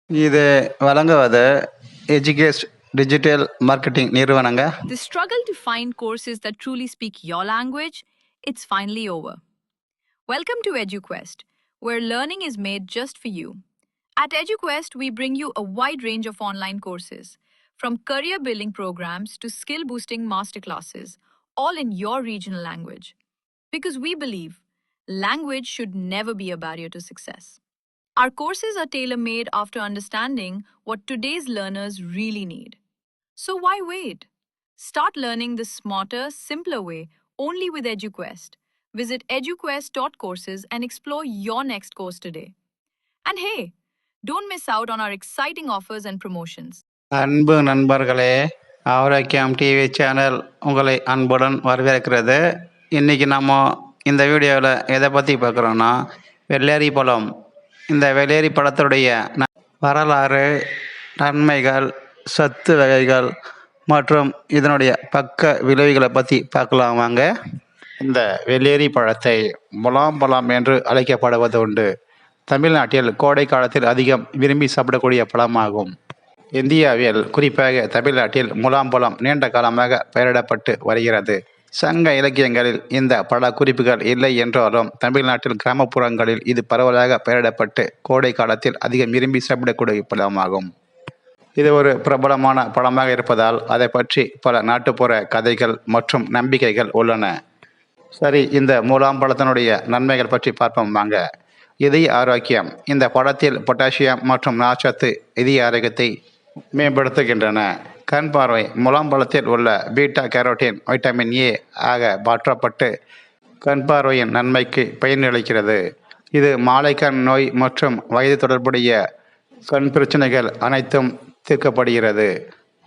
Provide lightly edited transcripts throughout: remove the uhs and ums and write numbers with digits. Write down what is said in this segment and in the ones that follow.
இது வழங்குவது எஜுகேஸ்ட் டிஜிட்டல் மார்க்கெட்டிங் நிறுவனங்க. The struggle to find courses that truly speak your language, it's finally over. Welcome to EduQuest, where learning is made just for you. At EduQuest, we bring you a wide range of online courses, from career building programs to skill boosting masterclasses, all in your regional language. Because we believe language should never be a barrier to success. Our courses are tailor made after understanding what today's learners really need. So why wait? Start learning the smarter, simpler way only with EduQuest. Visit eduquest.courses and explore your next course today. And hey, don't miss out on our exciting offers and promotions. அன்பு நண்பர்களே, ஆரோக்கியம் TV channel உங்களை அன்புடன் வரவேற்கிறது. இன்றைக்கி நம்ம இந்த வீடியோவில் எதை பற்றி பார்க்குறோன்னா, வெள்ளரி பழம். இந்த வெள்ளரி பழத்துடைய வரலாறு, நன்மைகள், சத்து வகைகள் மற்றும் இதனுடைய பக்க விளைவுகளை பற்றி பார்க்கலாம் வாங்க. இந்த வெள்ளரி பழத்தை முலாம்பழம் என்று அழைக்கப்படுவது உண்டு. தமிழ்நாட்டில் கோடை காலத்தில் அதிகம் விரும்பி சாப்பிடக்கூடிய பழமாகும். இந்தியாவில் குறிப்பாக தமிழ்நாட்டில் முலாம்பழம் நீண்ட காலமாக பயிரிடப்பட்டு வருகிறது. சங்க இலக்கியங்களில் இந்த பல குறிப்புகள் இல்லை என்றாலும் தமிழ்நாட்டில் கிராமப்புறங்களில் இது பரவலாக பயிரிடப்பட்டு கோடை காலத்தில் அதிகம் விரும்பி சாப்பிடக்கூடிய பழமாகும். இது ஒரு பிரபலமான பழமாக இருப்பதால் அதை பற்றி பல நாட்டுப்புற கதைகள் மற்றும் நம்பிக்கைகள் உள்ளன. சரி, இந்த முலாம்பழத்தினுடைய நன்மைகள் பற்றி பார்ப்போம் வாங்க. இதய ஆரோக்கியம். இந்த பழத்தில் பொட்டாசியம் மற்றும் நார்ச்சத்து இதய ஆரோக்கியத்தை மேம்படுத்துகின்றன. கண் பார்வை. முலாம்பழத்தில் உள்ள பீட்டா கேரோட்டின் வைட்டமின் ஏ ஆக மாற்றப்பட்டு கண் பார்வையின் நன்மைக்கு பயனளிக்கிறது. இது மாலைக்கண் நோய் மற்றும் வயது தொடர்புடைய கண் பிரச்சனைகள் அனைத்தும் தீர்க்கப்படுகிறது.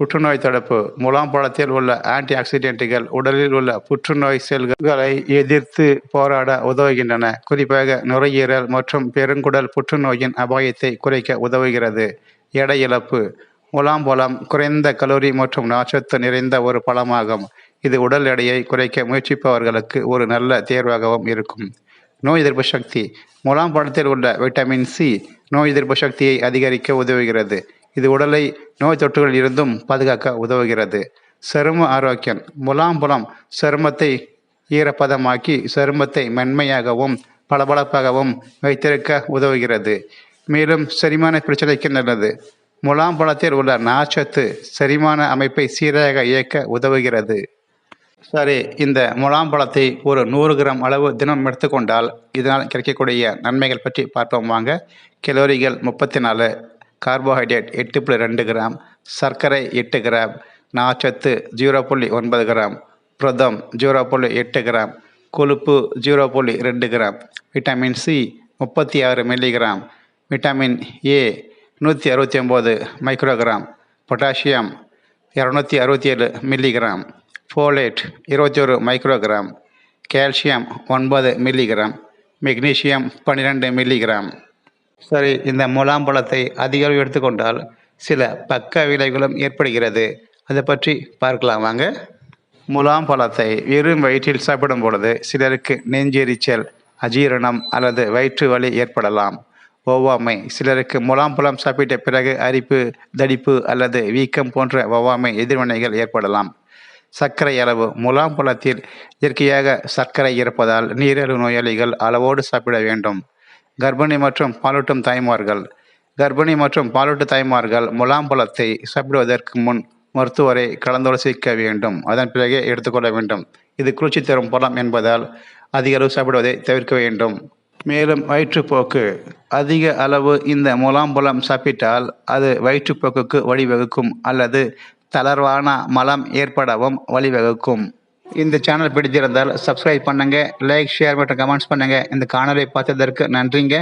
புற்றுநோய் தடுப்பு. முலாம்பழத்தில் உள்ள ஆன்டி ஆக்சிடென்ட்டுகள் உடலில் உள்ள புற்றுநோய் செல்களை எதிர்த்து போராட உதவுகின்றன. குறிப்பாக நுரையீரல் மற்றும் பெருங்குடல் புற்றுநோயின் அபாயத்தை குறைக்க உதவுகிறது. எடை இழப்பு. முலாம்பழம் குறைந்த கலோரி மற்றும் நார்ச்சத்து நிறைந்த ஒரு பழமாகும். இது உடல் எடையை குறைக்க முயற்சிப்பவர்களுக்கு ஒரு நல்ல தேர்வாகவும் இருக்கும். நோய் எதிர்ப்பு சக்தி. முலாம்பழத்தில் உள்ள வைட்டமின் சி நோய் எதிர்ப்பு சக்தியை அதிகரிக்க உதவுகிறது. இது உடலை நோய் தொற்றுகளில் இருந்தும் பாதுகாக்க உதவுகிறது. சரும ஆரோக்கியம். முலாம்பழம் சருமத்தை ஈரப்பதமாக்கி சருமத்தை மென்மையாகவும் பளபளப்பாகவும் வைத்திருக்க உதவுகிறது. மேலும் செரிமான பிரச்சனைக்கு நல்லது. முலாம்பழத்தில் உள்ள நார்ச்சத்து செரிமான அமைப்பை சீராக இயக்க உதவுகிறது. சரி, இந்த முலாம்பழத்தை ஒரு 100 கிராம் அளவு தினம் எடுத்துக்கொண்டால் இதனால் கிடைக்கக்கூடிய நன்மைகள் பற்றி பார்ப்போம் வாங்க. கலோரிகள் 34, கார்போஹைட்ரேட் 8.2 கிராம், சர்க்கரை 8 கிராம், நார்ச்சத்து 0.9 கிராம், புரதம் 0.8 கிராம், கொழுப்பு 0.2 gram, vitamin C 36 milligram, vitamin A 169 microgram, potassium 267 milligram, folate 21 microgram, calcium 9 milligram, magnesium 12 milligram. சரி, இந்த முலாம்பழத்தை அதிக அளவு எடுத்துக்கொண்டால் சில பக்க விளைவுகளும் ஏற்படுகிறது. அதை பற்றி பார்க்கலாம் வாங்க. முலாம்பழத்தை வெறும் வயிற்றில் சாப்பிடும் பொழுது சிலருக்கு நெஞ்செரிச்சல், அஜீரணம் அல்லது வயிற்று வலி ஏற்படலாம். ஒவ்வாமை. சிலருக்கு முலாம்பழம் சாப்பிட்ட பிறகு அரிப்பு, தடிப்பு அல்லது வீக்கம் போன்ற ஒவ்வாமை எதிர்வினைகள் ஏற்படலாம். சர்க்கரை அளவு. முலாம்பழத்தில் இயற்கையாக சர்க்கரை இருப்பதால் நீரிழிவு நோயாளிகள் அளவோடு சாப்பிட வேண்டும். கர்ப்பிணி மற்றும் பாலூட்டும் தாய்மார்கள். கர்ப்பிணி மற்றும் பாலூட்டு தாய்மார்கள் முலாம்பழத்தை சாப்பிடுவதற்கு முன் மருத்துவரை கலந்தாலோசிக்க வேண்டும். அதன் பிறகே எடுத்துக்கொள்ள வேண்டும். இது குளிர்ச்சி தரும் பழம் என்பதால் அதிக அளவு சாப்பிடுவதை தவிர்க்க வேண்டும். மேலும் வயிற்றுப்போக்கு. அதிக அளவு இந்த முலாம்பழம் சாப்பிட்டால் அது வயிற்றுப்போக்குக்கு வழிவகுக்கும் அல்லது தளர்வான மலம் ஏற்படவும் வழிவகுக்கும். இந்த சேனல் பிடித்திருந்தால் சப்ஸ்கிரைப் பண்ணுங்கள், லைக், ஷேர் மற்றும் கமெண்ட்ஸ் பண்ணுங்கள். இந்த காணொலியை பார்த்ததற்கு நன்றிங்க.